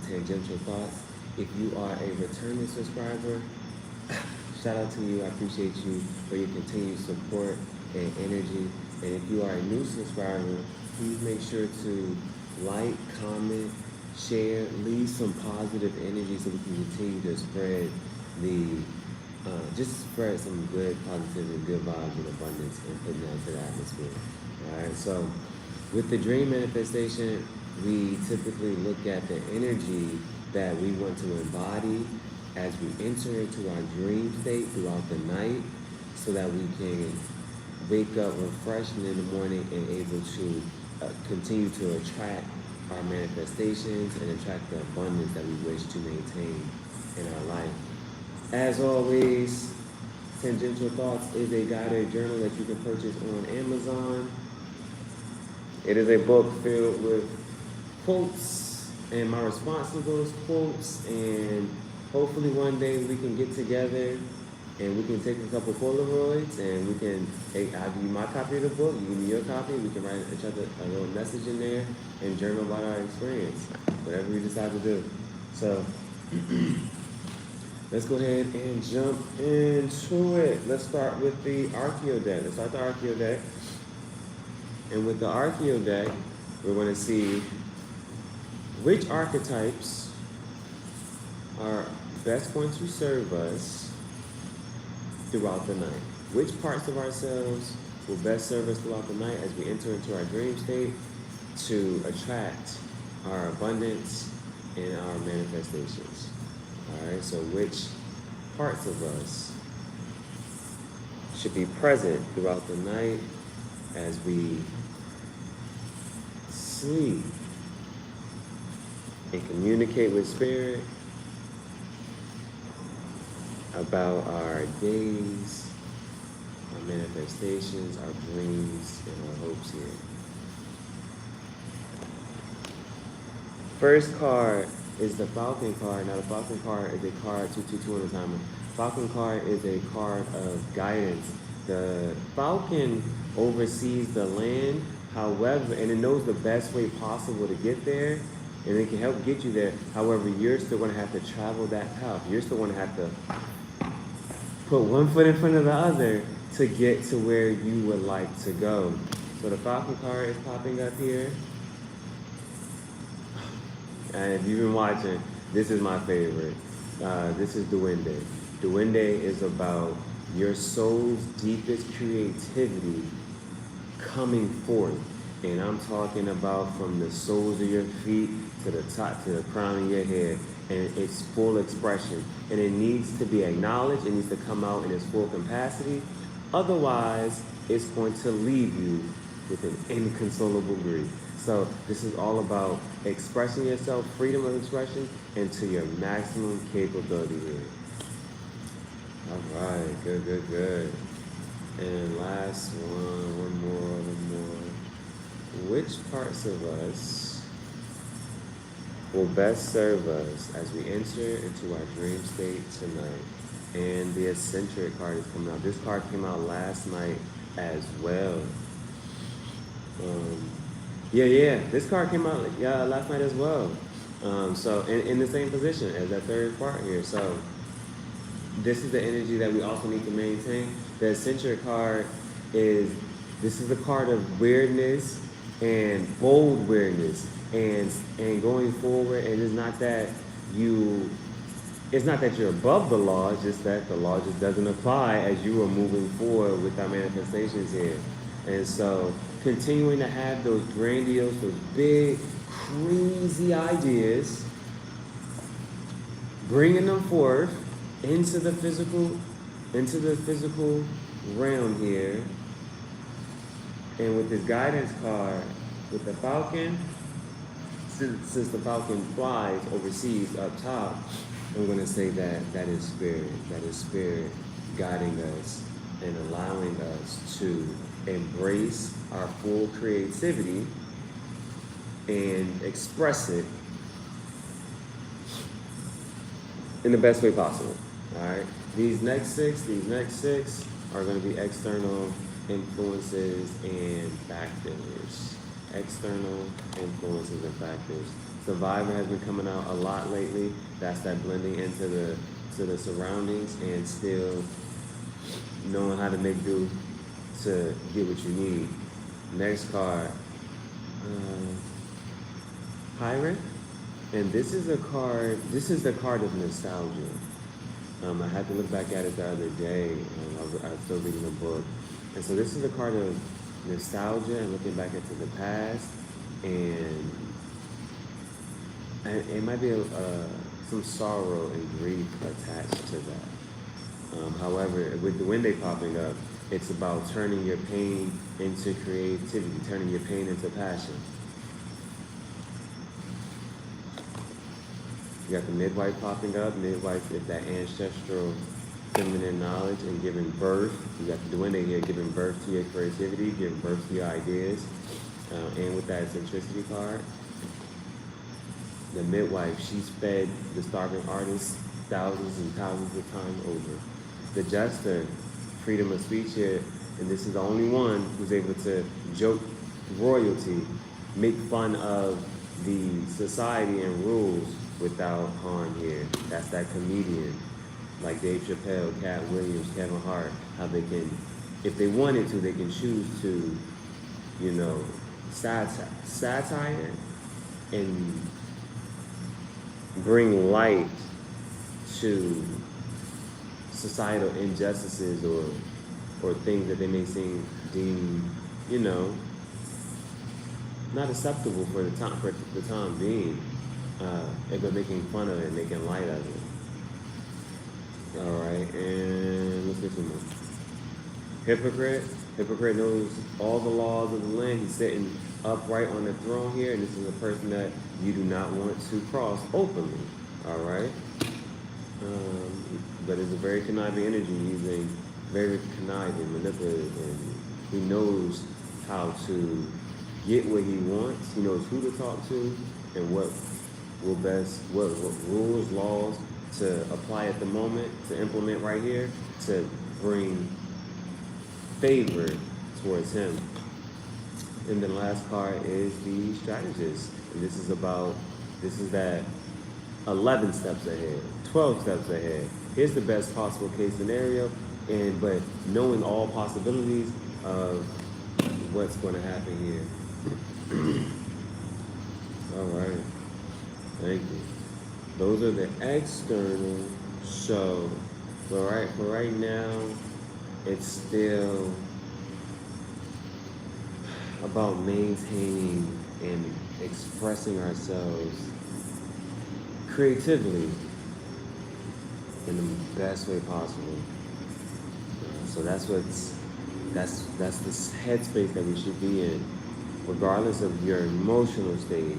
Tangential Thoughts. If you are a returning subscriber, shout out to you. I appreciate you for your continued support and energy. And if you are a new subscriber, please make sure to like, comment, share, leave some positive energy so we can continue to spread just spread some good positivity, good vibes and abundance and put that into the atmosphere. All right, so with the dream manifestation, we typically look at the energy that we want to embody as we enter into our dream state throughout the night so that we can wake up refreshed in the morning and able to continue to attract our manifestations and attract the abundance that we wish to maintain in our life. As always, Tangential Thoughts is a guided journal that you can purchase on Amazon. It is a book filled with quotes and my response to those quotes, and hopefully one day we can get together and we can take a couple Polaroids and we can, I'll give you my copy of the book, you give me your copy, we can write each other a little message in there and journal about our experience, whatever we decide to do. So, let's go ahead and jump into it. Let's start with the Archeo deck. Let's start the Archeo deck. And with the Archeo deck, we're going to see which archetypes are best going to serve us throughout the night. Which parts of ourselves will best serve us throughout the night as we enter into our dream state to attract our abundance and our manifestations. All right, so which parts of us should be present throughout the night as we sleep and communicate with spirit about our days, our manifestations, our dreams, and our hopes here. First card is the Falcon card. Now the Falcon card is a card, 222 on the timer. Falcon card is a card of guidance. The Falcon oversees the land, however, and it knows the best way possible to get there, and it can help get you there. However, you're still going to have to travel that path. You're still going to have to put one foot in front of the other to get to where you would like to go. So the Falcon card is popping up here. And if you've been watching, this is my favorite. This is Duende. Duende is about your soul's deepest creativity coming forth. And I'm talking about from the soles of your feet to the top, to the crown of your head. And it's full expression. And it needs to be acknowledged. It needs to come out in its full capacity. Otherwise, it's going to leave you with an inconsolable grief. So this is all about expressing yourself, freedom of expression, and to your maximum capability here. All right, good, good, good. And last one more. Which parts of us will best serve us as we enter into our dream state tonight? And the Eccentric card is coming out. This card came out last night as well. This card came out last night as well. So in the same position as that third part here. So this is the energy that we also need to maintain. The Eccentric card is the card of weirdness and bold weirdness and going forward. And it's not that you're above the law, it's just that the law just doesn't apply as you are moving forward with our manifestations here. And so continuing to have those grandiose, those big, crazy ideas, bringing them forth into the physical realm here. And with this guidance card, with the Falcon, since the Falcon flies overseas up top, I'm going to say that is spirit guiding us and allowing us to embrace our full creativity and express it in the best way possible. All right. These next six are going to be external influences and factors. External influences and factors. Survivor has been coming out a lot lately. That's that blending into the surroundings and still knowing how to make do to get what you need. Next card, Pirate. And this is a card, this is the card of nostalgia. I had to look back at it the other day. I was still reading a book. And so this is a card of nostalgia and looking back into the past. And it might be some sorrow and grief attached to that. However, with the Wednesday popping up, it's about turning your pain into creativity, turning your pain into passion. You got the midwife popping up. Midwife is that ancestral feminine knowledge and giving birth. You got the duende here giving birth to your creativity, giving birth to your ideas. And with that eccentricity card, the midwife, she's fed the starving artist thousands and thousands of times over. The jester, freedom of speech here, and this is the only one who's able to joke royalty, make fun of the society and rules without harm here. That's that comedian, like Dave Chappelle, Cat Williams, Kevin Hart, how they can, if they wanted to, they can choose to, you know, satire and bring light to societal injustices or things that they may deem, you know, not acceptable for the time being. But making fun of it, making light of it. All right, and let's get some more. Hypocrite. Hypocrite knows all the laws of the land. He's sitting upright on the throne here, and this is a person that you do not want to cross openly. All right. But it's a very conniving energy, using very conniving, manipulative, and he knows how to get what he wants. He knows who to talk to and what rules, laws to apply at the moment, to implement right here, to bring favor towards him. And the last card is the strategist. And this is that 11 steps ahead, 12 steps ahead. Here's the best possible case scenario, but knowing all possibilities of what's going to happen here. All right. Thank you. Those are the external. So, for right now, it's still about maintaining and expressing ourselves creatively in the best way possible. So that's the headspace that we should be in, regardless of your emotional state.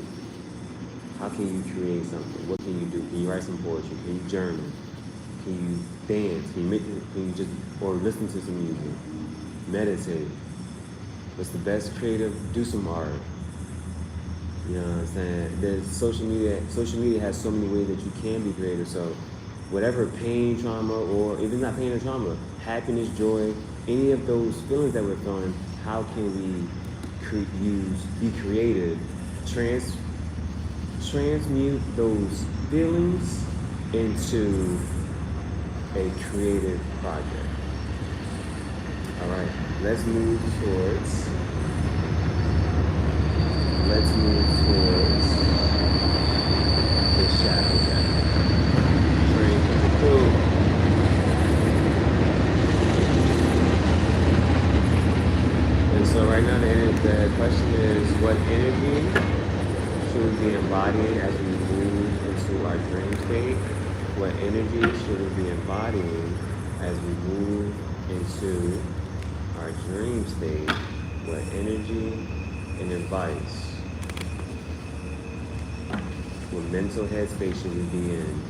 How can you create something? What can you do? Can you write some poetry? Can you journal? Can you dance? Can you just, or listen to some music? Meditate. What's the best creative? Do some art. You know what I'm saying? There's social media. Social media has so many ways that you can be creative. So whatever pain, trauma, or if it's not pain or trauma, happiness, joy, any of those feelings that we're feeling, how can we be creative, transmute those feelings into a creative project. All right, let's move towards the shadow deck. Train for the crew. And so right now the question is, what energy should we be embodying as we move into our dream state? What energy should we be embodying as we move into our dream state? What energy and advice? What mental headspace should we be in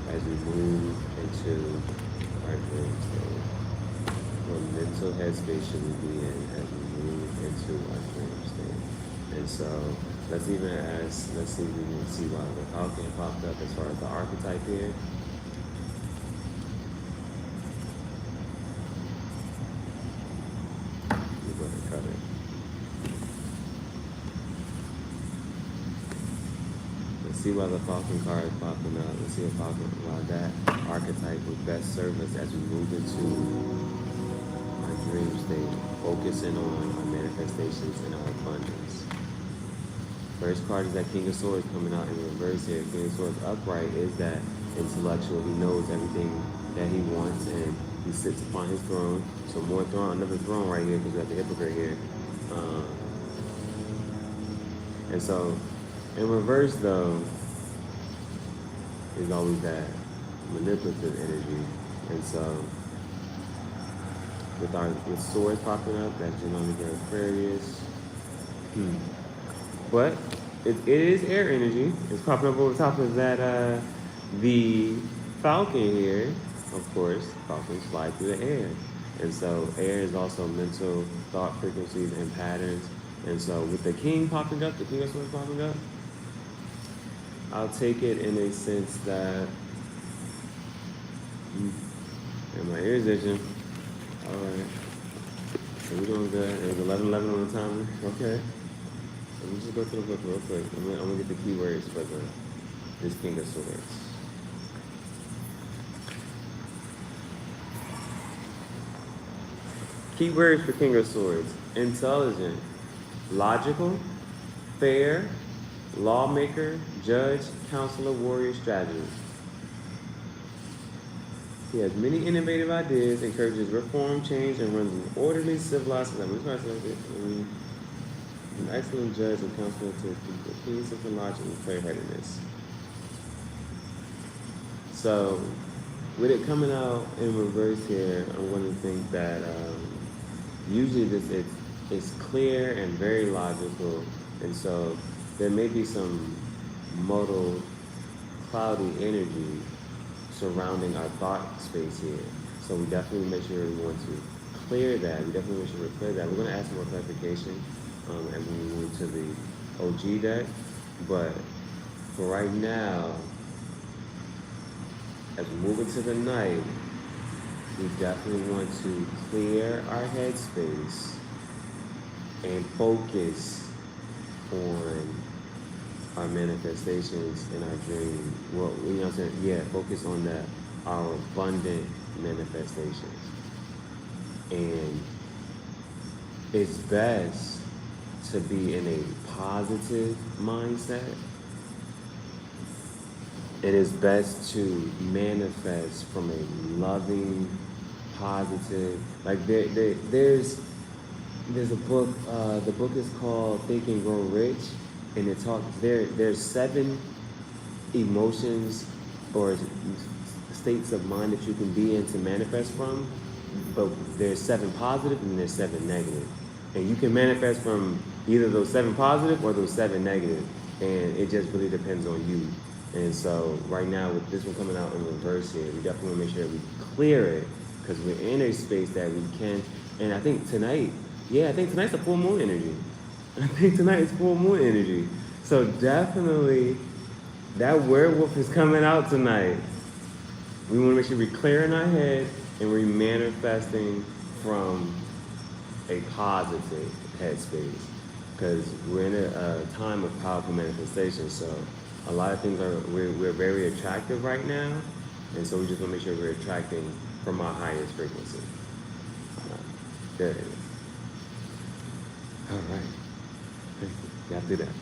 as we move into our dream state? What mental headspace should we be in as we move into our dream state? And so let's see if we can see why the Falcon popped up as far as the archetype here. We're going to cut it. Let's see why the Falcon card is popping up. Let's see why that archetype would best serve us as we move into our dream state, focusing on our manifestations and our abundance. First card is that King of Swords coming out in reverse here. King of Swords upright is that intellectual. He knows everything that he wants and he sits upon his throne. So more throne, another throne right here because we have the hypocrite here. And so in reverse though, is always that manipulative energy. And so with swords popping up, that's genomic Aquarius. But it is air energy. It's popping up over top of that, the Falcon here. Of course, Falcons fly through the air. And so air is also mental thought frequencies and patterns. And so with the King popping up, the King of Swords popping up, I'll take it in a sense that, and my ears itching. All right. So we're doing good. It was 11:11 on the timer. Okay. Let me just go through the book real quick. I'm gonna get the keywords for this King of Swords. Keywords for King of Swords: intelligent, logical, fair, lawmaker, judge, counselor, warrior, strategist. He has many innovative ideas, encourages reform, change, and runs an orderly, civilized society. An excellent judge and counselor to people. Keen sense of logic and clear-headedness. So, with it coming out in reverse here, I'm going to think that usually it's clear and very logical, and so there may be some modal, cloudy energy surrounding our thought space here. So we definitely make sure we want to clear that. We definitely make sure we clear that. We're going to add some more clarification as we move to the OG deck. But for right now, as we move into the night, we definitely want to clear our headspace and focus on our manifestations in our dream. Well, you know what I'm saying? Yeah, focus on our abundant manifestations. And it's best to be in a positive mindset. It is best to manifest from a loving, positive, like there's a book, the book is called Think and Grow Rich, and it talks, there's 7 emotions or states of mind that you can be in to manifest from, but there's 7 positive and there's 7 negative. And you can manifest from either those 7 positive or those 7 negative, and it just really depends on you. And so right now with this one coming out in reverse here, we definitely want to make sure we clear it, because we're in a space that we can, and I think tonight's a full moon energy. I think tonight is full moon energy. So definitely that werewolf is coming out tonight. We want to make sure we clear in our head and we're manifesting from a positive headspace, because we're in a time of powerful manifestation. So a lot of things we're very attractive right now, and so we just want to make sure we're attracting from our highest frequency. There it is. All right. Got through that.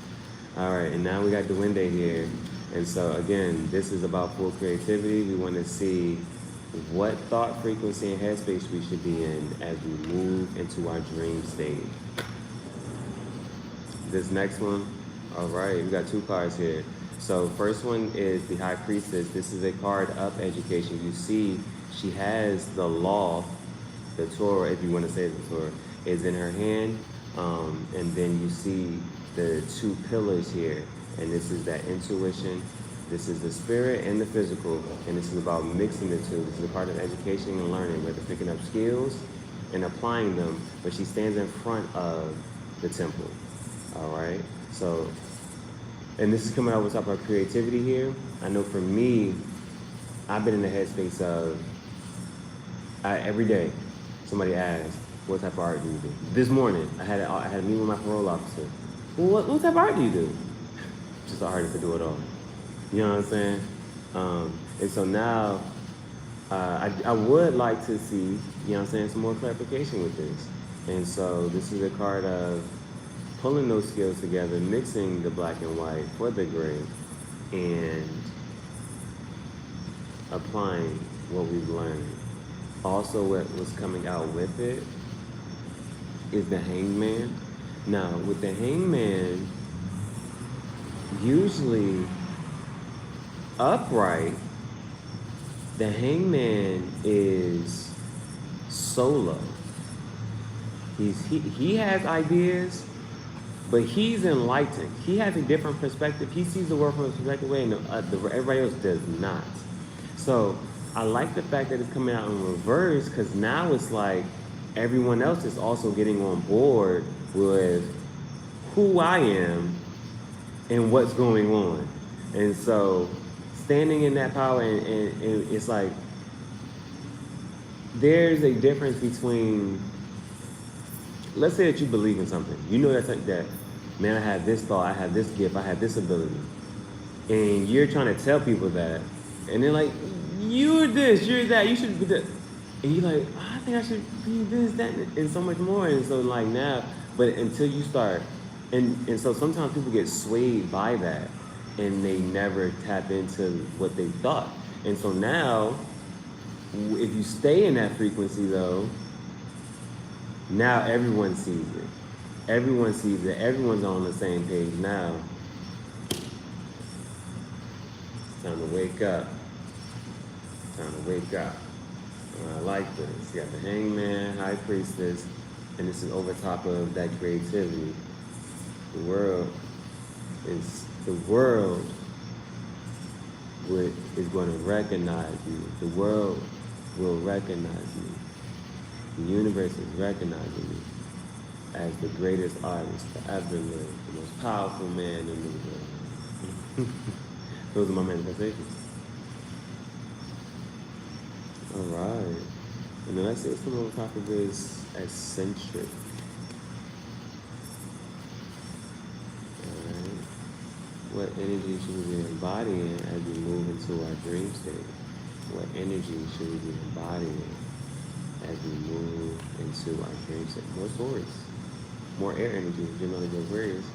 All right, and now we got Duende here. And so again, this is about full creativity. We want to see what thought frequency and headspace we should be in as we move into our dream state. This next one, all right, we got 2 cards here. So first one is the High Priestess. This is a card of education. You see she has the law, the Torah, if you want to say the Torah, is in her hand. And then you see the 2 pillars here, and this is that intuition, this is the spirit and the physical, and this is about mixing the 2. This is a part of education and learning, whether picking up skills and applying them, but she stands in front of the temple, all right? So, and this is coming out with top of creativity here. I know for me, I've been in the headspace of, every day, somebody asks, what type of art do you do? This morning, I had a meeting with my parole officer. Well, what type of art do you do? Just the artist to do it all. You know what I'm saying? And so now, I would like to see, you know what I'm saying, some more clarification with this. And so this is a card of pulling those skills together, mixing the black and white for the gray, and applying what we've learned. Also, what was coming out with it is the hangman. Now, with the hangman, usually upright, the hangman is solo. He has ideas, but he's enlightened. He has a different perspective. He sees the world from a perspective way, and everybody else does not. So I like the fact that it's coming out in reverse, because now it's like everyone else is also getting on board with who I am and what's going on. And so standing in that power, and it's like there's a difference between, let's say that you believe in something. You know that, man, I have this thought, I have this gift, I have this ability. And you're trying to tell people that, and they're like, you're this, you're that, you should be this. And you're like, I think I should be this, that, and so much more. And so like now, but until you start, and so sometimes people get swayed by that, and they never tap into what they thought. And so now, if you stay in that frequency though, now everyone sees it. Everyone sees it. Everyone's on the same page now. It's time to wake up. Time to wake up. I like this. You got the hangman, high priestess, and this is over top of that creativity. The world is going to recognize you. The world will recognize you. The universe is recognizing me as the greatest artist to ever live, the most powerful man in the world. Those are my manifestations. All right. And then let's say some on top of this eccentric. All right. What energy should we be embodying as we move into our dream state? What energy should we be embodying as we move into our dream state? More Taurus, more air energy, generally the Aquarius.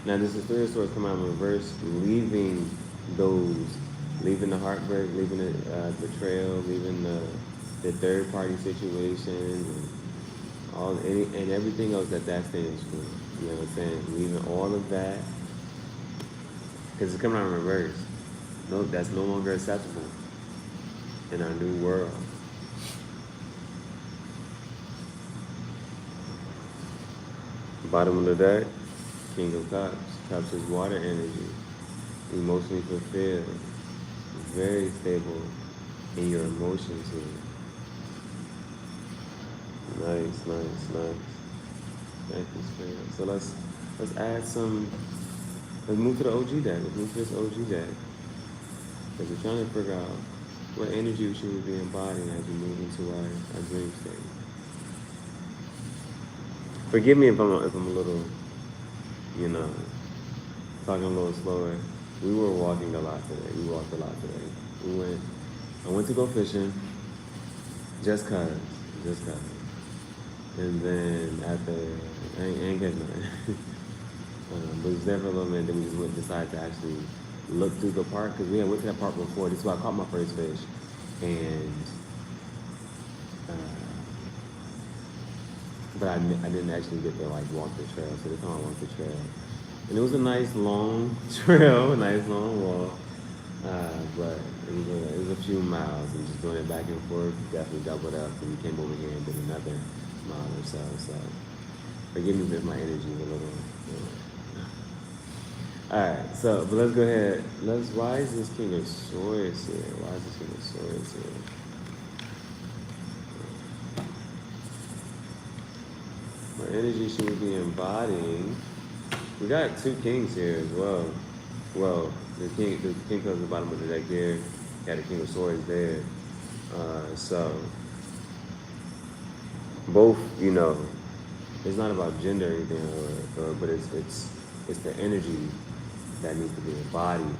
Now this is Three of Swords come out in reverse, leaving the heartbreak, leaving the betrayal, leaving the third party situation, and everything else that stands for. You know what I'm saying? Leaving all of that, because it's coming out in reverse. No, that's no longer acceptable in our new world. Bottom of the deck, King of Cups. Cups is water energy, emotionally fulfilled, very stable in your emotions here. Nice. Thank you, Spirit. So let's add some. Let's move to the OG deck. Let's move to this OG deck, because we're trying to figure out what energy should we be embodying as we move into our dream state. Forgive me if I'm a little, talking a little slower. We were walking a lot today. We walked a lot today. I went to go fishing, just cause. And then after, I ain't catch nothing. But it was there for a little minute, then we just decided to actually look through the park, because we had went to that park before. This is where I caught my first fish. And, but I didn't actually get to walk the trail, so this time I walked the trail. And it was a nice long trail, a nice long walk, but it was a few miles, and just doing it back and forth, definitely doubled up, and we came over here and did another mile or so. So forgive me if my energy is a little. All right, so but let's go ahead. Why is this King of Swords here? What energy should we be embodying? We got two kings here as well. Well, the king comes at the bottom of the deck here. Got the King of Swords there. So both, it's not about gender or anything, but it's It's the energy that needs to be embodied.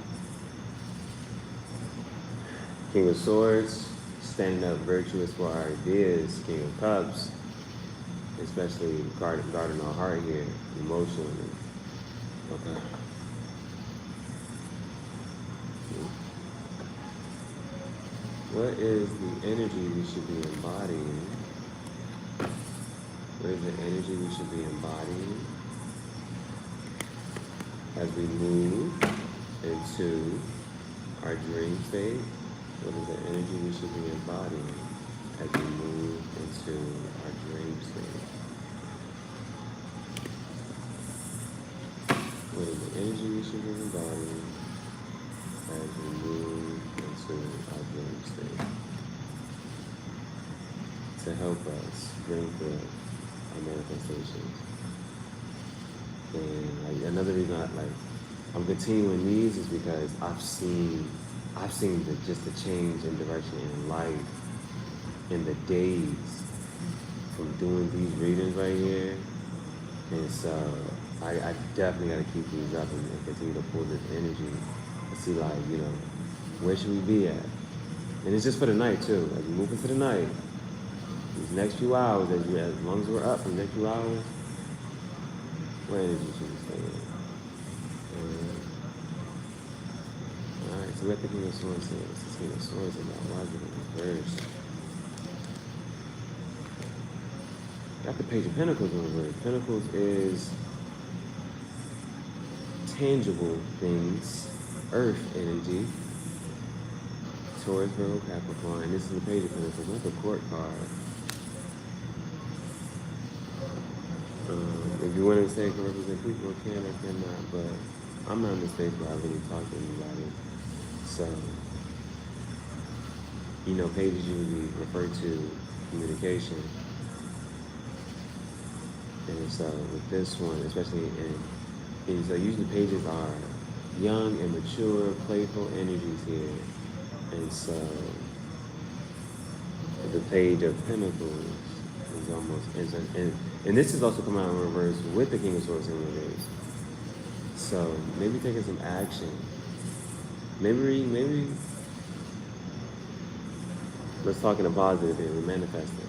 King of Swords, standing up virtuous for our ideas. King of Cups, especially guarding our heart here, emotionally. Okay. What is the energy we should be embodying? What is the energy we should be embodying as we move into our dream state? What is the energy we should be embodying as we move into our dream state? What is the energy we should be embodying as we move into our dream state? To help us bring forth our manifestations. And like another reason I'm continuing these is because I've seen just the change in direction in life in the days from doing these readings right here. And so I definitely got to keep these up and continue to pull this energy and see where should we be at? And it's just for the night too. As we move into the night, these next few hours, as long as we're up for the next few hours, what energy should we stay in? Alright, so let the King of Swords say this. The King of Swords about why is it in reverse? Got the Page of Pentacles in reverse. Pentacles is tangible things, earth energy, Taurus, Virgo, Capricorn, and this is the Page of Pentacles, not the Court card. If you want to say it can represent people, it can or cannot, but I'm not in the space where I really talk to anybody. So, pages usually refer to communication. And so with this one, especially so usually pages are young and mature, playful energies here. And so the Page of Pentacles is almost, and this is also coming out in reverse with the King of Swords in reverse. So maybe taking some action. Maybe let's talk in a positive here, we're manifesting.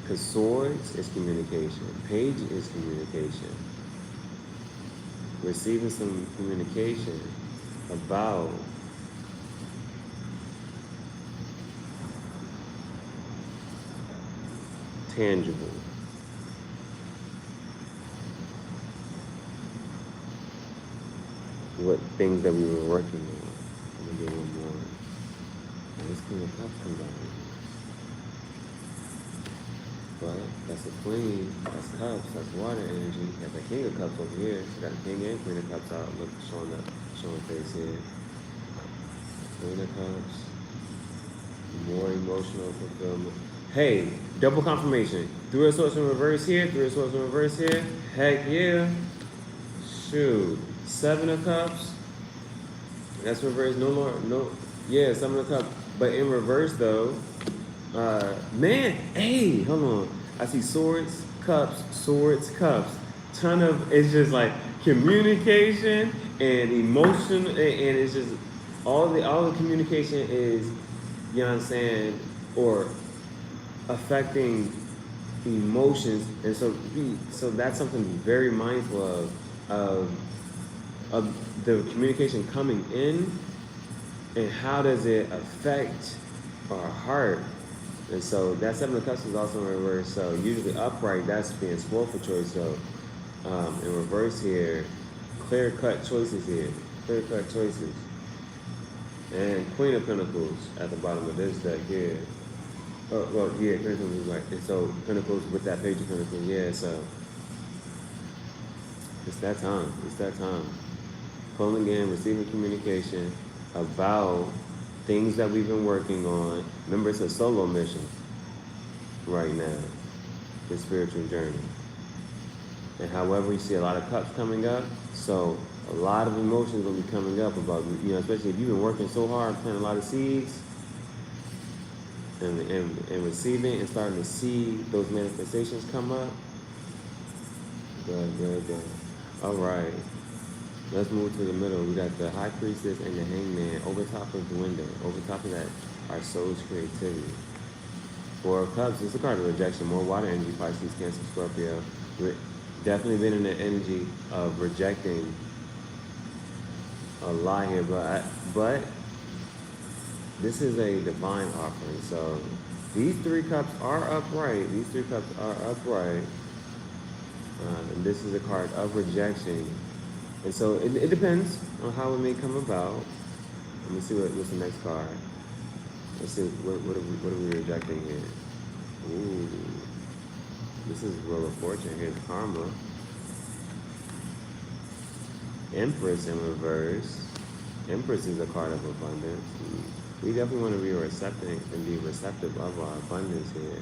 Because swords is communication. Page is communication. Receiving some communication about tangible. What things that we were working on. I'm gonna get one more. Now this King of Cups comes out. But that's a Queen, that's Cups, that's water energy. Got the King of Cups over here. So got the King and Queen of Cups out. Look, showing face here. Queen of Cups. More emotional fulfillment. Hey, double confirmation. Three of Swords in reverse here, Three of Swords in reverse here. Heck yeah. Shoot. Seven of Cups. That's reverse. Seven of Cups. But in reverse though, hey, hold on. I see swords, cups, ton of, it's just like communication and emotion, and it's just all the communication is, you know what I'm saying, or affecting emotions, and so that's something to be very mindful of the communication coming in, and how does it affect our heart. And so that Seven of Cups is also in reverse. So usually upright, that's being spoiled for choice. So in reverse here, clear-cut choices here. Clear-cut choices. And Queen of Pentacles at the bottom of this deck here. Oh, well, yeah, Queen of Pentacles is right. And so Pentacles with that Page of Pentacles, yeah, so it's that time. It's that time. Calling in, receiving communication about things that we've been working on. Remember, it's a solo mission right now, the spiritual journey. And however, you see a lot of cups coming up, so a lot of emotions will be coming up about, especially if you've been working so hard, planting a lot of seeds, and receiving and starting to see those manifestations come up. Good. All right. Let's move to the middle. We got the High Priestess and the Hangman over top of the window. Over top of that, our soul's creativity. Four of Cups, it's a card of rejection. More water energy, Pisces, Cancer, Scorpio. We're definitely been in the energy of rejecting a lie here, but this is a divine offering. So these three cups are upright. These three cups are upright. And this is a card of rejection. And so it depends on how it may come about. Let me see what's the next card. Let's see, what are we rejecting here? Ooh, this is Wheel of Fortune. Here's Karma. Empress in reverse. Empress is a card of abundance. We definitely want to be receptive and be receptive of our abundance here.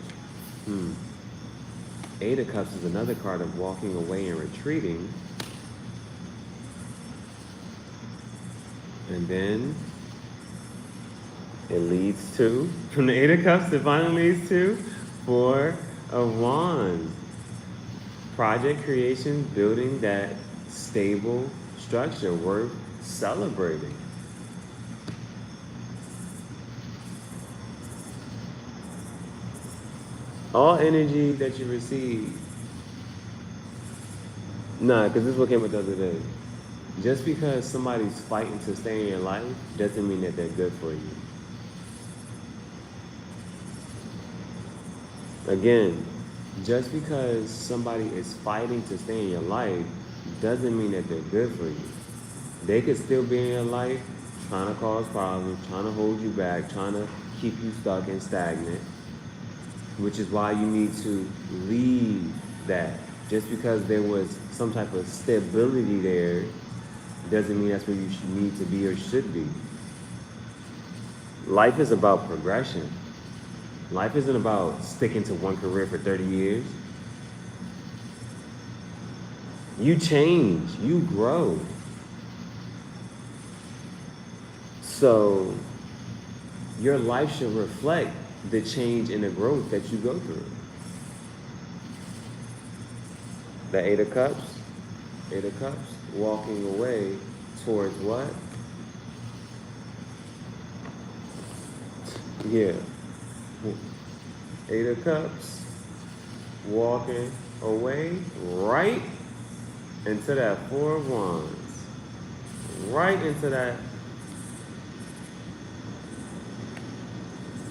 Eight of Cups is another card of walking away and retreating. And then it leads to, from the Eight of Cups, it finally leads to Four of Wands. Project creation, building that stable structure worth celebrating. All energy that you receive. Nah, because this is what came up the other day. Just because somebody's fighting to stay in your life doesn't mean that they're good for you. Again, just because somebody is fighting to stay in your life doesn't mean that they're good for you. They could still be in your life trying to cause problems, trying to hold you back, trying to keep you stuck and stagnant, which is why you need to leave that. Just because there was some type of stability there doesn't mean that's where you need to be or should be. Life is about progression. Life isn't about sticking to one career for 30 years. You change, you grow. So your life should reflect the change and the growth that you go through. The Eight of Cups. Eight of Cups. Walking away towards what? Yeah. Eight of Cups. Walking away right into that Four of Wands. Right into that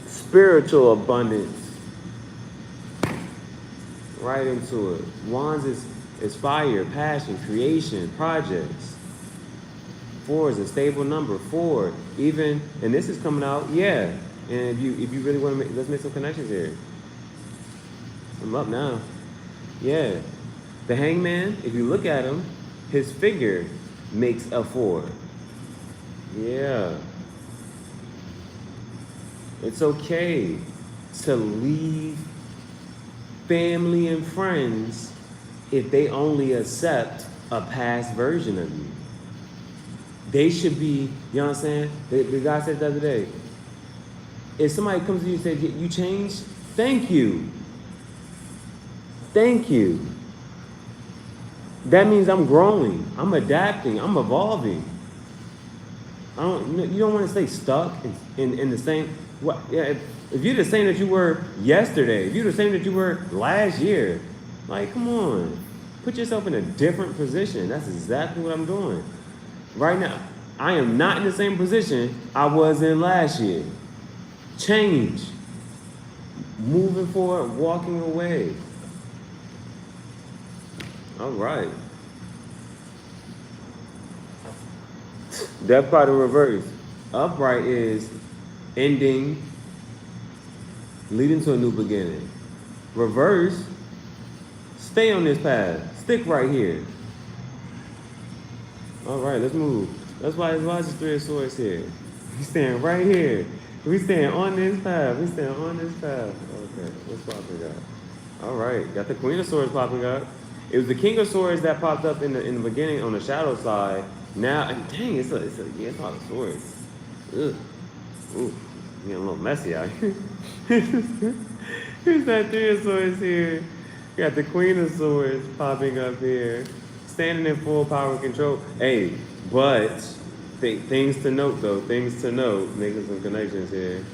spiritual abundance. Right into it. Wands is fire, passion, creation, projects. Four is a stable number. Four, even, and this is coming out, yeah. And if you really want to let's make some connections here. I'm up now. Yeah. The Hangman, if you look at him, his figure makes a four. Yeah. It's okay to leave family and friends if they only accept a past version of you. They should be, you know what I'm saying? The guy said the other day, if somebody comes to you and says, you changed, thank you. Thank you. That means I'm growing, I'm adapting, I'm evolving. You don't want to stay stuck in the same, if you're the same that you were yesterday, if you're the same that you were last year, like, come on. Put yourself in a different position. That's exactly what I'm doing. Right now, I am not in the same position I was in last year. Change. Moving forward, walking away. All right. Death card in reverse. Upright is ending, leading to a new beginning. Reverse, stay on this path. Stick right here. All right, let's move. That's why it's Three of Swords here. We stand right here. We stand on this path. We stand on this path. Okay, what's popping up? All right, got the Queen of Swords popping up. It was the King of Swords that popped up in the beginning on the shadow side. Now, dang, it's a lot of swords. Ugh. Ooh, getting a little messy out here. Here's that Three of Swords here. Got the Queen of Swords popping up here. standing in full power control. Hey, but things to note though. Things to note. Making some connections here.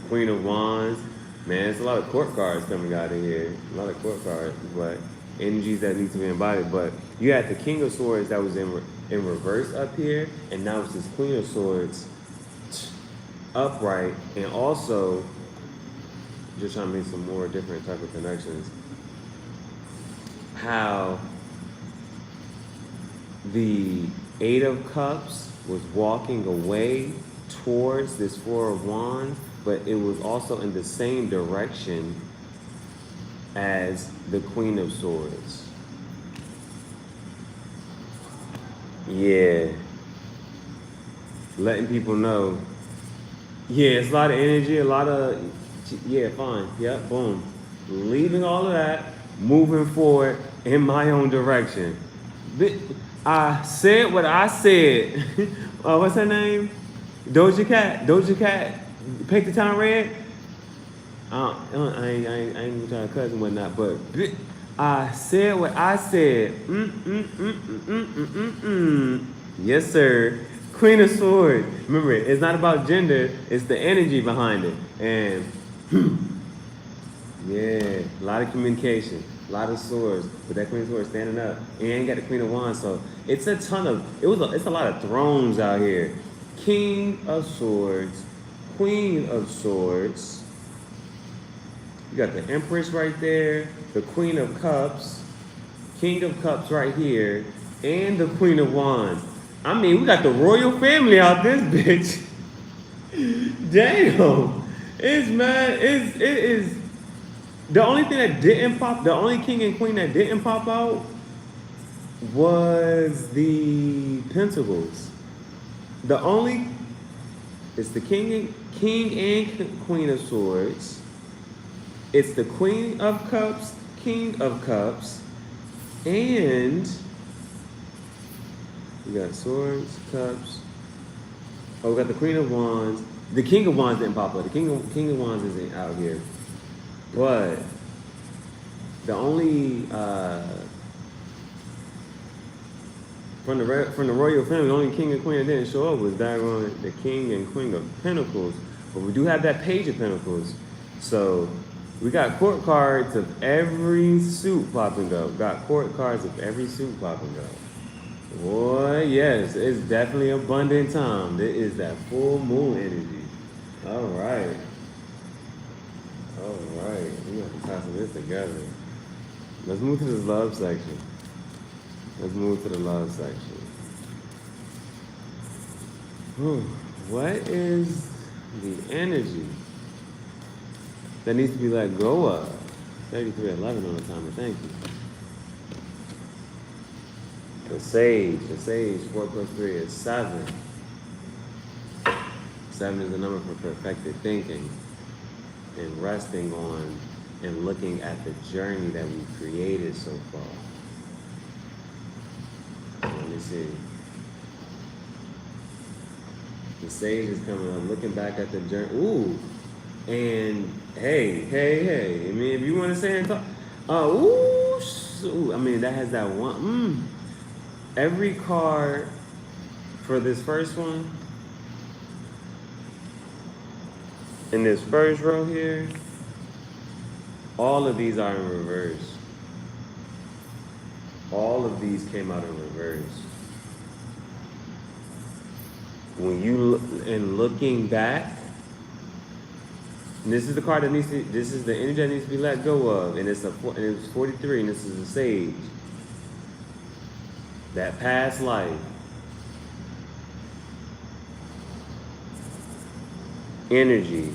Queen of Wands. Man, it's a lot of court cards coming out of here. A lot of court cards, but energies that need to be embodied. But you had the King of Swords that was in reverse up here, and now it's this Queen of Swords upright, and also just trying to make some more different type of connections. How the Eight of Cups was walking away towards this Four of Wands, but it was also in the same direction as the Queen of Swords. Yeah. Letting people know. Yeah, it's a lot of energy, a lot of, yeah, fine. Yep, boom. Leaving all of that, moving forward in my own direction. I said what I said. What's her name? Doja Cat. Doja Cat. Paint the town red. I ain't trying to cuss and whatnot, but I said what I said. Yes, sir. Queen of Swords. Remember, it's not about gender, it's the energy behind it. And yeah, a lot of communication, a lot of swords. But that Queen of Swords standing up. And you ain't got the Queen of Wands, so it's a ton of, it's a lot of thrones out here. King of Swords, Queen of Swords. You got the Empress right there, the Queen of Cups, King of Cups right here, and the Queen of Wands. I mean, we got the royal family out this bitch. Damn. It's mad. It is. The only thing that didn't pop, the only king and queen that didn't pop out was the Pentacles. The only, it's the king and queen of swords. It's the Queen of Cups, King of Cups, and we got Swords, Cups. Oh, we got the Queen of Wands. The King of Wands didn't pop up. The King of Wands isn't out here. But the only from the royal family, the only king and queen that didn't show up was the King and Queen of Pentacles. But we do have that Page of Pentacles. So we got court cards of every suit popping up. Got court cards of every suit popping up. Boy, yes, it's definitely abundant time. It is that full moon energy. All right. All right. We have to tie some of this together. Let's move to this love section. Let's move to the love section. What is the energy that needs to be let go of? 3311 on the timer, thank you. The Sage, 4 plus 3 is 7. 7 is the number for perfected thinking and resting on and looking at the journey that we've created so far. Let me see. The Sage is coming up, looking back at the journey. Ooh, and hey. I mean, if you want to say and talk, I mean, that has that one. Every card for this first one, in this first row here, all of these are in reverse. All of these came out in reverse. When you looking back, and this is the card that this is the energy that needs to be let go of, and it's 43, and this is the Sage. That past life. Energy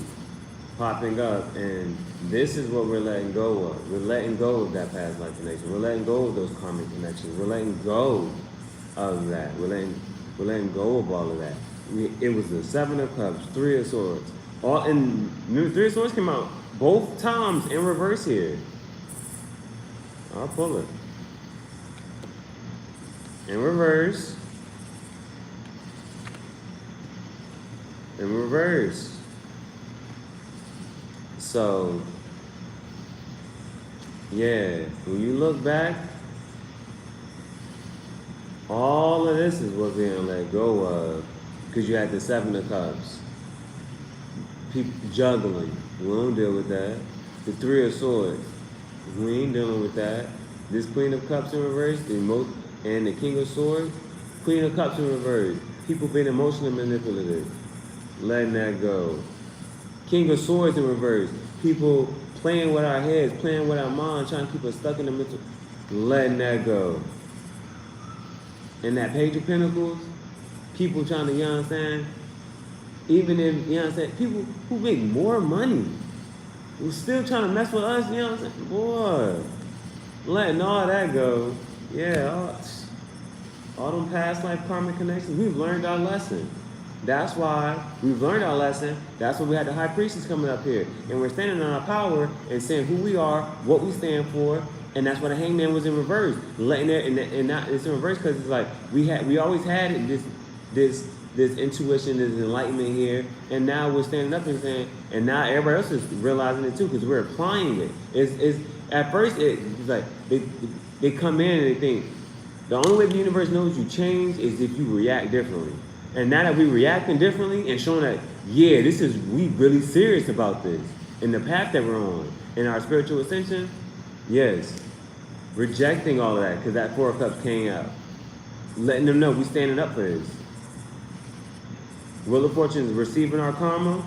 popping up, and this is what we're letting go of. We're letting go of that past life connection. We're letting go of those karmic connections. We're letting go of that. We're letting go of all of that. It was the 7 of Cups, 3 of Swords. And 3 of Swords came out both times in reverse here. I'll pull it. In reverse. In reverse. So, yeah, when you look back, All of this is what being let go of, because you had the Seven of Cups. People juggling. We don't deal with that. The Three of Swords. We ain't dealing with that. This Queen of Cups in reverse, and the King of Swords. Queen of Cups in reverse. People being emotionally manipulative. Letting that go. King of Swords in reverse. People playing with our heads, playing with our minds, trying to keep us stuck in the mental. Letting that go. And that Page of Pentacles, people trying to, you know what I'm saying? Even if, you know what I'm saying, people who make more money, who still trying to mess with us, you know what I'm saying? Boy, letting all that go. Yeah, all them past life karmic connections, we've learned our lesson. That's why we've learned our lesson. That's why we had the High Priestess coming up here. And we're standing on our power and saying who we are, what we stand for. And that's why the Hangman was in reverse. Letting it, and not, it's in reverse because it's like we always had this intuition, this enlightenment here. And now we're standing up and saying, and now everybody else is realizing it too because we're applying it. It's at first it's like they come in and they think the only way the universe knows you change is if you react differently. And now that we're reacting differently and showing that, yeah, we really serious about this. And the path that we're on, in our spiritual ascension, yes. Rejecting all of that, because that Four of Cups came out. Letting them know we standing up for this. Wheel of Fortune is receiving our karma.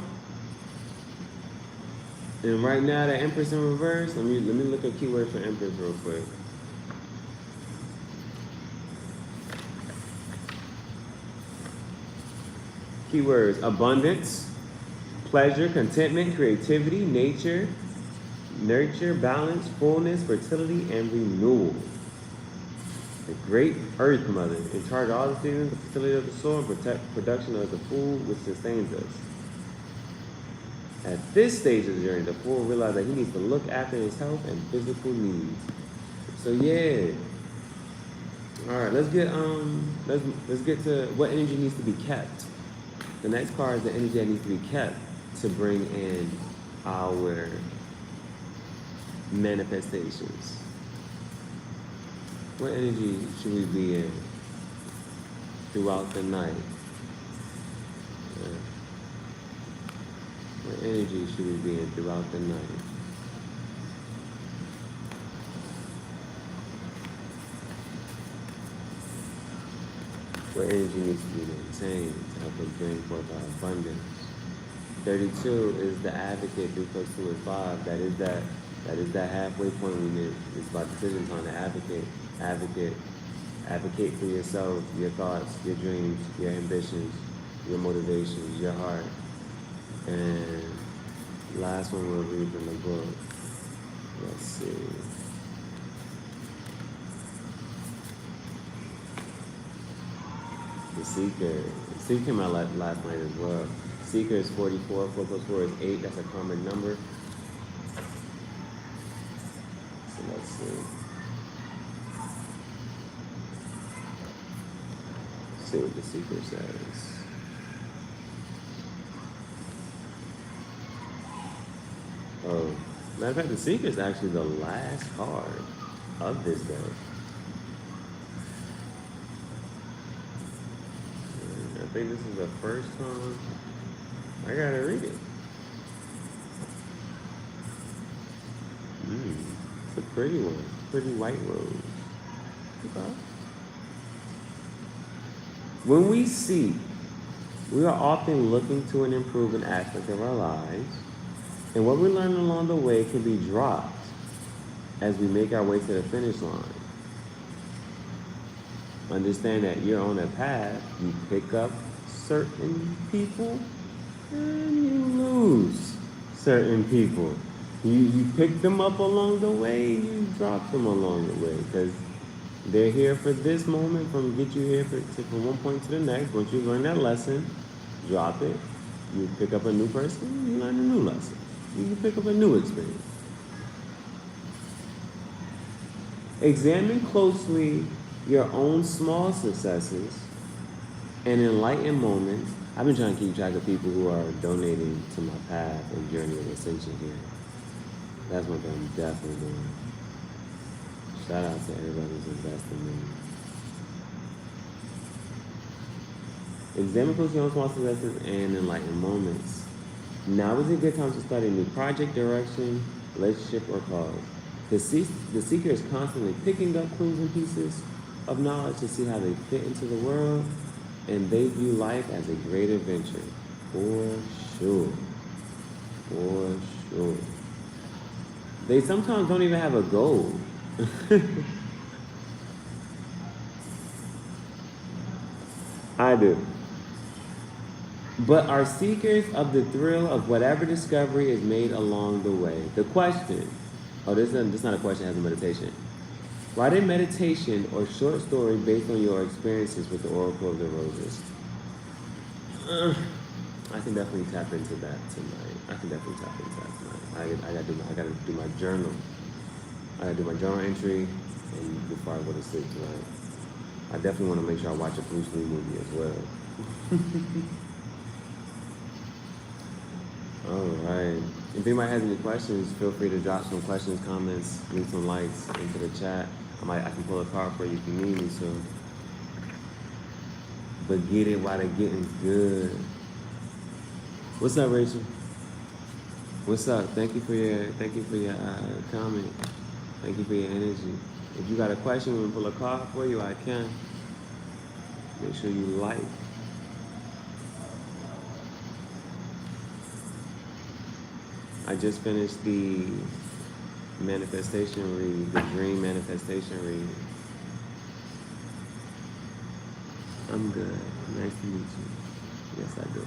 And right now, the Empress in reverse. Let me look at keywords for Empress real quick. Keywords: abundance, pleasure, contentment, creativity, nature, nurture, balance, fullness, fertility, and renewal. The great Earth Mother, in charge of all the seasons, the fertility of the soil, and production of the food which sustains us. At this stage of the journey, the Fool realized that he needs to look after his health and physical needs. So yeah. All right, let's get to what energy needs to be kept. The next card is the energy that needs to be kept to bring in our manifestations. What energy should we be in throughout the night? What energy should we be in throughout the night? What energy needs to be maintained to help us bring forth our abundance? 32 is the advocate, 3 plus 2 is 5. That is that halfway point we need. It's about decisions on the advocate. Advocate for yourself, your thoughts, your dreams, your ambitions, your motivations, your heart. And last one we'll read from the book. Let's see. The Seeker. The Seeker came out last night as well. Seeker is 44. 4 plus 4 is 8. That's a common number. So let's see. See what the Seeker says. Oh, matter of fact, the Seeker is actually the last card of this deck. I think this is the first time I gotta read it. It's a pretty one. Pretty white rose. Okay. When we seek, we are often looking to an improve an aspect of our lives, and what we learn along the way can be dropped as we make our way to the finish line. Understand that you're on a path, you pick up certain people, and you lose certain people. You pick them up along the way, you drop them along the way, because they're here for this moment, from get you here from one point to the next. Once you learn that lesson, drop it. You pick up a new person, you learn a new lesson. You can pick up a new experience. Examine closely your own small successes and enlightened moments. I've been trying to keep track of people who are donating to my path and journey of ascension here. That's what I'm definitely doing. Shout out to everybody who's investing in me. Examine closely on small successes and enlightened moments. Now is a good time to start a new project, direction, relationship, or cause. The seeker is constantly picking up clues and pieces of knowledge to see how they fit into the world, and they view life as a great adventure. For sure. For sure. They sometimes don't even have a goal. I do. But are seekers of the thrill of whatever discovery is made along the way. The question, this is not a question, it has a meditation. Write a meditation or short story based on your experiences with the Oracle of the Roses. I can definitely tap into that tonight. I gotta do my journal. I gotta do my journal entry and before I go to sleep tonight. I definitely want to make sure I watch a Bruce Lee movie as well. All right. If anybody has any questions, feel free to drop some questions, comments, leave some likes into the chat. I can pull a card for you if you need me to. But get it while the getting's good. What's up, Rachel? What's up? Thank you for your comment. Thank you for your energy. If you got a question, we can pull a card for you. I can. Make sure you like. I just finished the manifestation read, the dream manifestation read. I'm good. Nice to meet you. Yes, I do.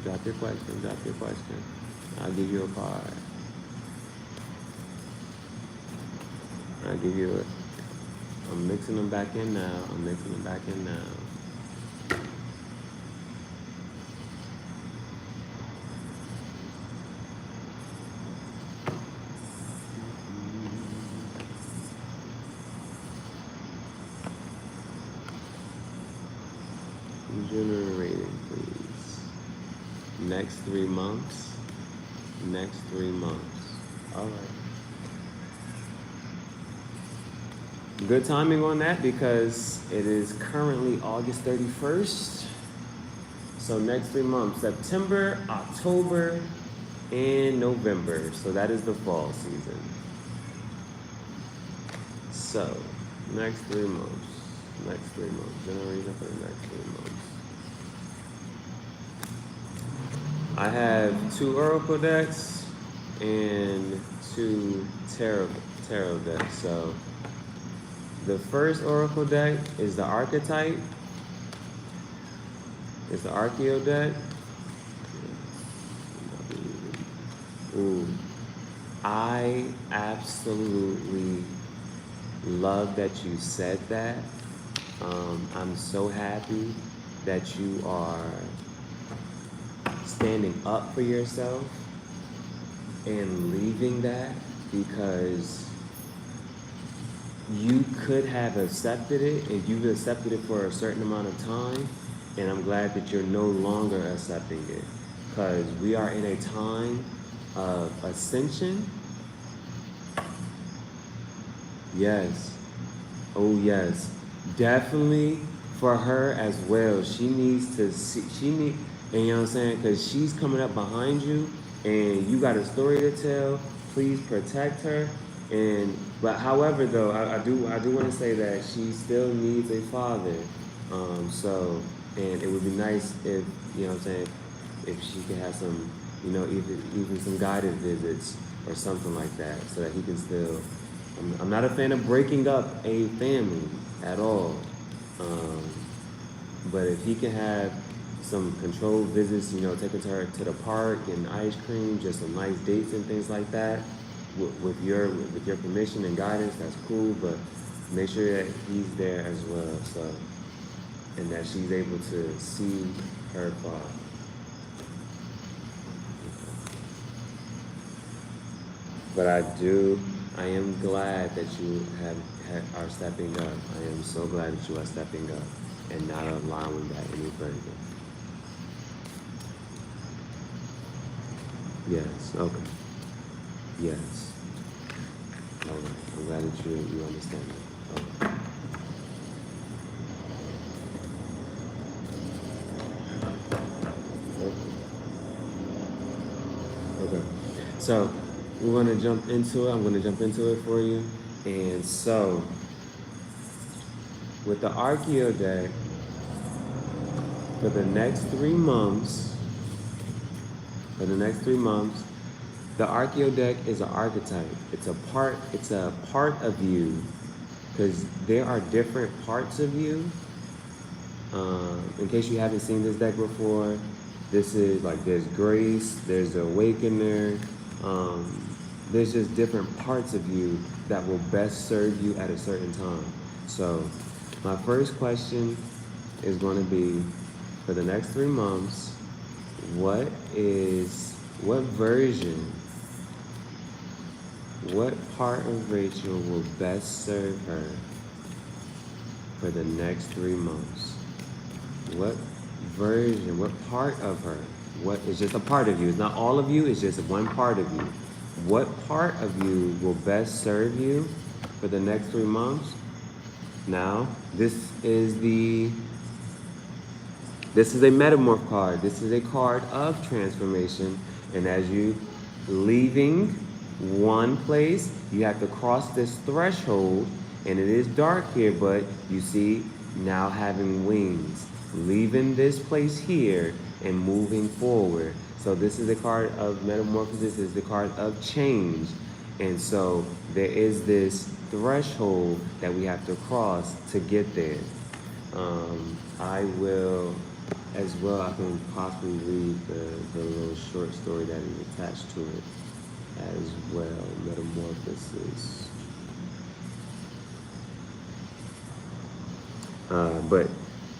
Drop your question. I'll give you a card. I'll give you it. I'm mixing them back in now. General rating, please. Next 3 months. All right. Good timing on that because it is currently August 31st. So next 3 months, September, October, and November. So that is the fall season. So next 3 months. Generation for the next 3 months. I have 2 Oracle decks and 2 Tarot decks. So the first Oracle deck is the Archetype. It's the Archeo deck. Ooh. I absolutely love that you said that. I'm so happy that you are standing up for yourself and leaving that because you could have accepted it and you've accepted it for a certain amount of time, and I'm glad that you're no longer accepting it because we are in a time of ascension. Yes. Oh yes. Definitely for her as well. She needs to see, and you know what I'm saying? Because she's coming up behind you and you got a story to tell. Please protect her. But however though, I do want to say that she still needs a father. And it would be nice if, you know what I'm saying, if she could have some, you know, even some guided visits or something like that so that he can still, I'm not a fan of breaking up a family at all. But if he can have some controlled visits, you know, taking her to the park and ice cream, just some nice dates and things like that, with your permission and guidance, that's cool. But make sure that he's there as well, so, and that she's able to see her father. But I am glad that you are stepping up. I am so glad that you are stepping up and not allowing that any further. Yes, okay. Yes. All right. I'm glad that you understand that. Okay. So we're going to jump into it. I'm going to jump into it for you. And so with the Archeo deck, for the next 3 months, the Archeo deck is an archetype. It's a part of you, because there are different parts of you. In case you haven't seen this deck before, this is like, there's Grace, there's the Awakener, there's just different parts of you that will best serve you at a certain time. So my first question is going to be, for the next 3 months, what part of Rachel will best serve her for the next 3 months? What part of her? What is just a part of you? It's not all of you, it's just one part of you. What part of you will best serve you for the next 3 months? Now, this is a metamorph card. This is a card of transformation. And as you leaving one place, you have to cross this threshold. And it is dark here, but you see now having wings. Leaving this place here and moving forward. So this is the card of metamorphosis. This is the card of change. And so there is this threshold that we have to cross to get there. I will, as well, I can possibly read the little short story that is attached to it as well. Metamorphosis. But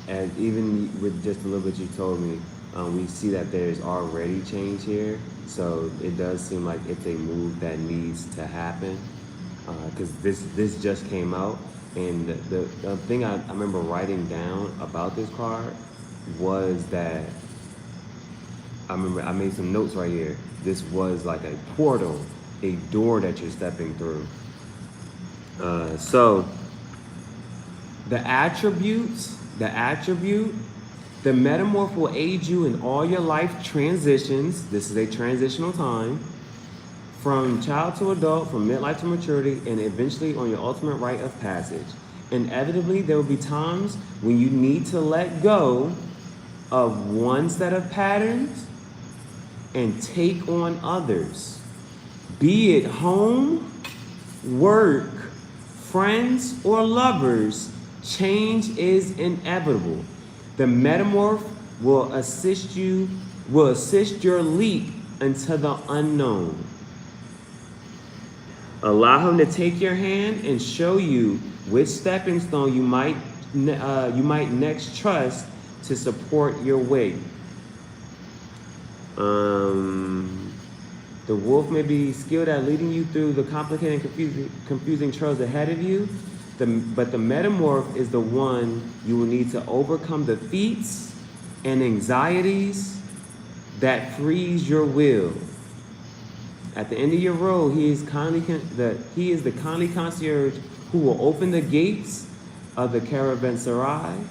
as even with just a little bit you told me, we see that there's already change here. So it does seem like it's a move that needs to happen, because this just came out. And the thing I remember writing down about this card was that I made some notes right here. This was like a portal, a door that you're stepping through. So the metamorph will aid you in all your life transitions. This is a transitional time from child to adult, from midlife to maturity, and eventually on your ultimate rite of passage. Inevitably, there will be times when you need to let go of one set of patterns and take on others. Be it home, work, friends, or lovers, change is inevitable. The metamorph will assist your leap into the unknown. Allow him to take your hand and show you which stepping stone you might next trust to support your way. The wolf may be skilled at leading you through the complicated and confusing trails ahead of you, but the metamorph is the one you will need to overcome the feats and anxieties that freeze your will. At the end of your road, he is the kindly concierge who will open the gates of the caravanserai,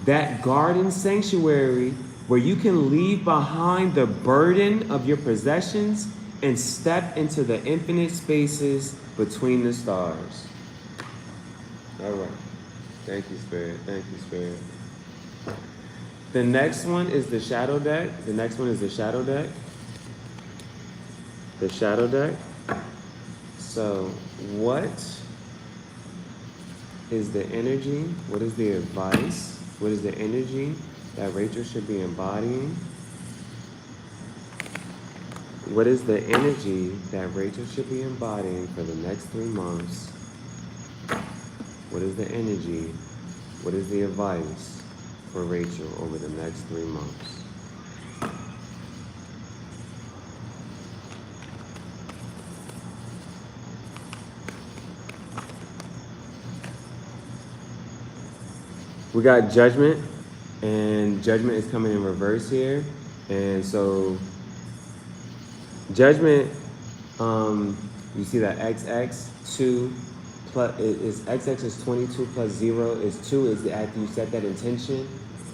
that garden sanctuary where you can leave behind the burden of your possessions and step into the infinite spaces between the stars. All right. Thank you, Spirit. Thank you, Spirit. The next one is the shadow deck. The shadow deck. So what is the energy? What is the advice? What is the energy that Rachel should be embodying? What is the energy that Rachel should be embodying for the next 3 months? What is the energy? What is the advice for Rachel over the next 3 months? We got Judgment, and Judgment is coming in reverse here. And so Judgment, you see that XX 2 plus is XX is 22 plus 0 is 2 is after you set that intention,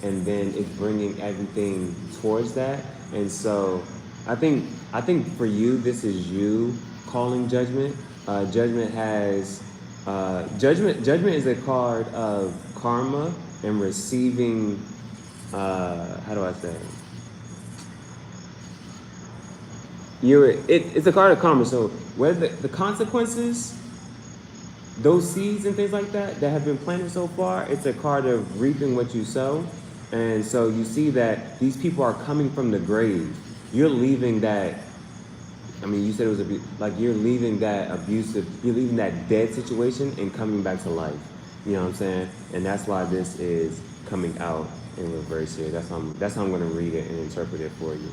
and then it's bringing everything towards that. And so I think for you, this is you calling judgment. Judgment is a card of karma and receiving. How do I say? It's a card of karma. So whether the consequences, those seeds and things like that have been planted so far, it's a card of reaping what you sow. And so you see that these people are coming from the grave. You're leaving that. I mean, you said it was like you're leaving that abusive, you're leaving that dead situation and coming back to life. You know what I'm saying? And that's why this is coming out in reverse here. That's how I'm going to read it and interpret it for you.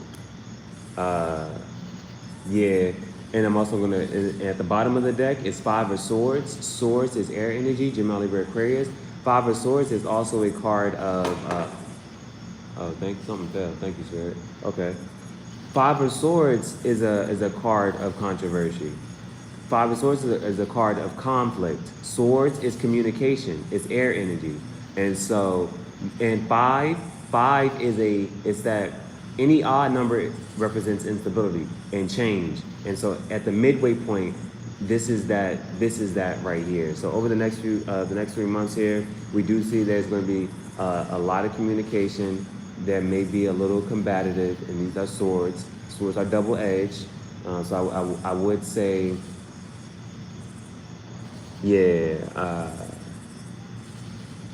Yeah, and I'm also gonna at the bottom of the deck is Five of Swords. Swords is air energy, Gemini, Libra, Aquarius. Five of Swords is also a card of. Oh, something fell. Thank you, Spirit. Okay. Five of Swords is a card of controversy. Five of Swords is a card of conflict. Swords is communication. It's air energy, and so and five it's that any odd number represents instability and change. And so at the midway point, this is that right here. So over the next 3 months here, we do see there's going to be a lot of communication that may be a little combative, and these are swords. Swords are double-edged. So I would say, yeah.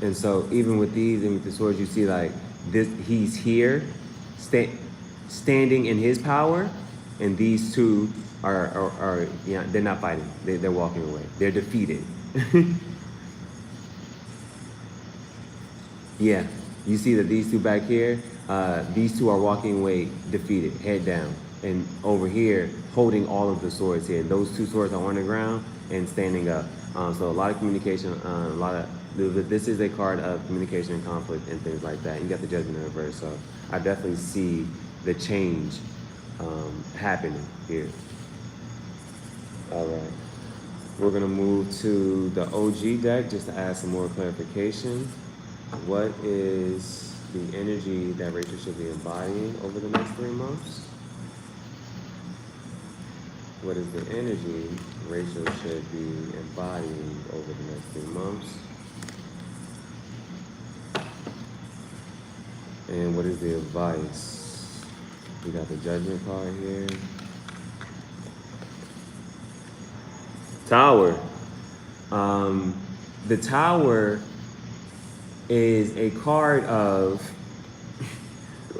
And so even with these and with the swords, you see like this, he's here, standing in his power, and these two are they're not fighting. They're walking away. They're defeated. Yeah, you see that these two back here, these two are walking away defeated, head down, and over here holding all of the swords here. Those two swords are on the ground and standing up. So a lot of communication, this is a card of communication and conflict and things like that. You got the Judgment in reverse, so I definitely see the change happening here. All right, we're gonna move to the OG deck just to add some more clarification. What is the energy that Rachel should be embodying over the next 3 months? What is the energy Rachel should be embodying over the next 3 months? And what is the advice? We got the Judgment card here. Tower. The Tower is a card of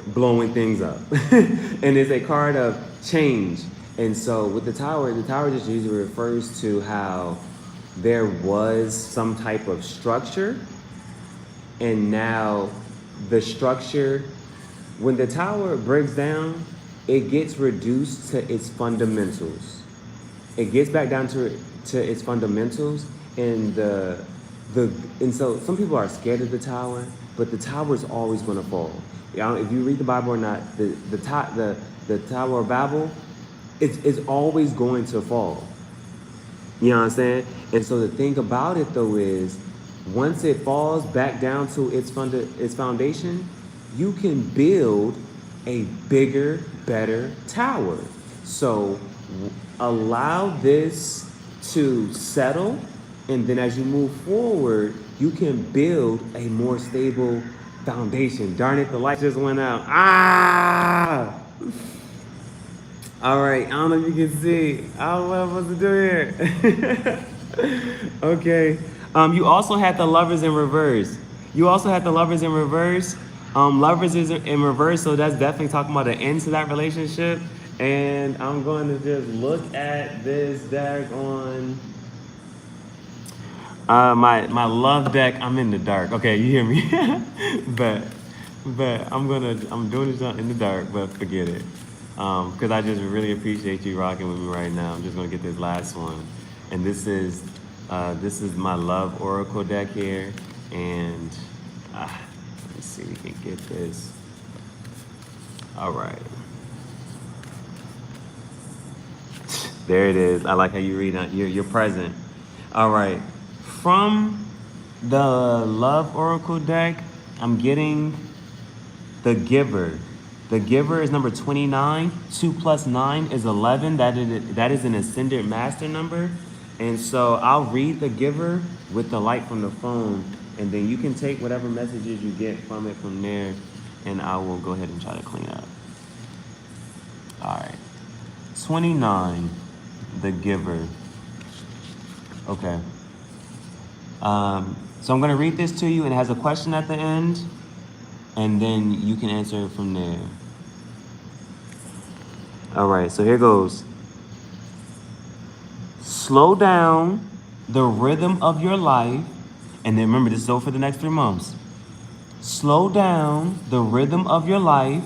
blowing things up. And it's a card of change. And so with the Tower just usually refers to how there was some type of structure, and now the structure, when the Tower breaks down, it gets reduced to its fundamentals. It gets back down to its fundamentals, and and so some people are scared of the Tower, but the Tower is always going to fall. If you read the Bible or not, the Tower of Babel, it's always going to fall. You know what I'm saying? And so the thing about it though is, once it falls back down to its foundation, you can build a bigger, better tower. So allow this to settle, and then as you move forward, you can build a more stable foundation. Darn it, the light just went out. Ah! All right, I don't know if you can see. I don't know what I'm supposed to do here. Okay. You also had the Lovers in reverse. Lovers is in reverse, so that's definitely talking about the end to that relationship. And I'm going to just look at this deck on my love deck. I'm in the dark. Okay, you hear me? but I'm doing this in the dark, but forget it. Because I just really appreciate you rocking with me right now. I'm just gonna get this last one, and this is my love oracle deck here, and let's see if we can get this. All right, there it is. I like how you read. You're present. All right, from the love oracle deck, I'm getting the Giver. The giver is number 29. 2 plus 9 is 11. That is an ascended master number. And so I'll read the giver with the light from the phone, and then you can take whatever messages you get from it from there, and I will go ahead and try to clean up. All right. 29, the giver. Okay. So I'm going to read this to you, and it has a question at the end, and then you can answer it from there. All right, so here goes. Slow down the rhythm of your life, and then remember, this is over for the next 3 months. Slow down the rhythm of your life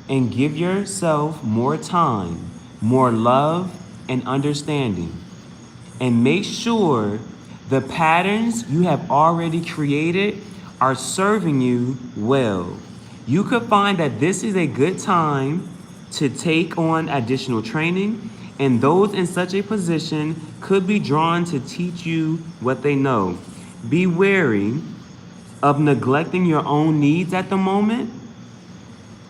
and give yourself more time, more love, and understanding. And make sure the patterns you have already created are serving you well. You could find that this is a good time to take on additional training, and those in such a position could be drawn to teach you what they know. Be wary of neglecting your own needs at the moment.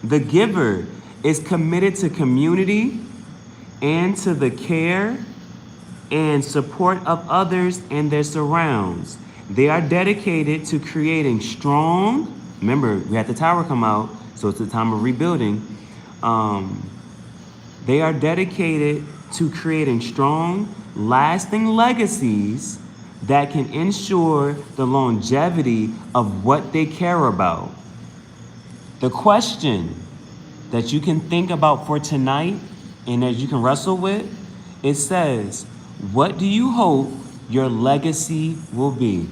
The giver is committed to community and to the care and support of others and their surrounds. They are dedicated to creating strong, remember, we had the tower come out, so it's the time of rebuilding. They are dedicated to creating strong, lasting legacies that can ensure the longevity of what they care about. The question that you can think about for tonight and that you can wrestle with, it says, what do you hope your legacy will be?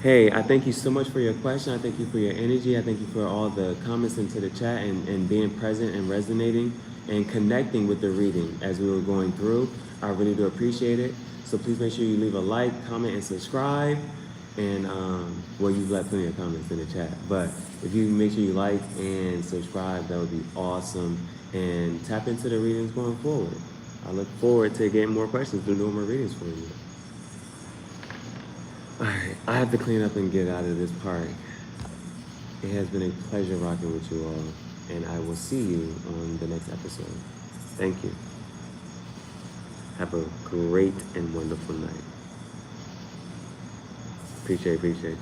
Hey, I thank you so much for your question. I thank you for your energy. I thank you for all the comments into the chat and being present and resonating and connecting with the reading as we were going through. I really do appreciate it. So please make sure you leave a like, comment, and subscribe. And, well, you've left plenty of comments in the chat. But if you make sure you like and subscribe, that would be awesome. And tap into the readings going forward. I look forward to getting more questions, doing more readings for you. All right, I have to clean up and get out of this park. It has been a pleasure rocking with you all, and I will see you on the next episode. Thank you. Have a great and wonderful night. Appreciate you.